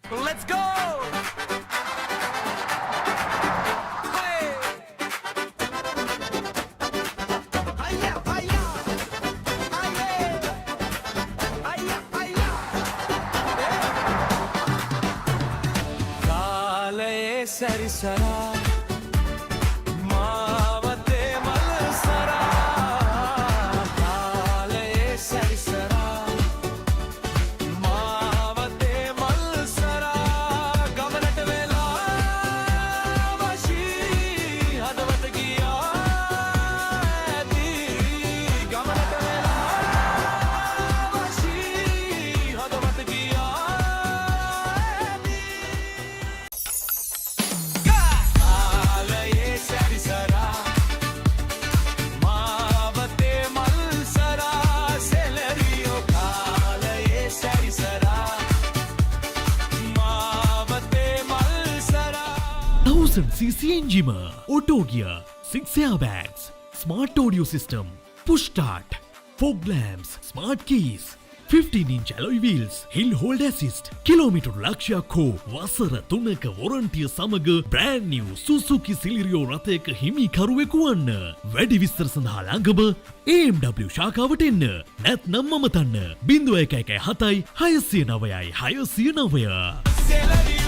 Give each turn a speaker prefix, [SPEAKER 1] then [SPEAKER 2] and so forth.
[SPEAKER 1] Let's go! Hey! Hiya, hiya! Hiya! Hiya, hiya! කාලයේ සැරිසරා මාවතේ මල්සරා කාලයේ සැරිසරා මාවතේ මල්සරා ගමනට වෙලා වශී හදවත ගියා ඇදී ගමනට වෙලා වශී හදවත ගියා කාලයේ සැරිසරා මාවතේ මල්සරා සෙලරියෝ කාලයේ සැරිසරා මාවතේ මල්සරා
[SPEAKER 2] 1000cc engine, auto gear, 6 airbags, smart audio system, push start, fog lamps, smart keys, 15-inch alloy wheels, hill hold assist, kilometer ලක්ෂයක් හෝ වසර 3ක වොරන්ටිය සමග brand new Suzuki Celerio රථයක හිමිකරුවෙකු වන්න. වැඩි විස්තර සඳහා ළඟම AMW ශාඛාවට එන්න. නැත්නම් මම තන්න 0117 609 609.
[SPEAKER 1] සෙලරියෝ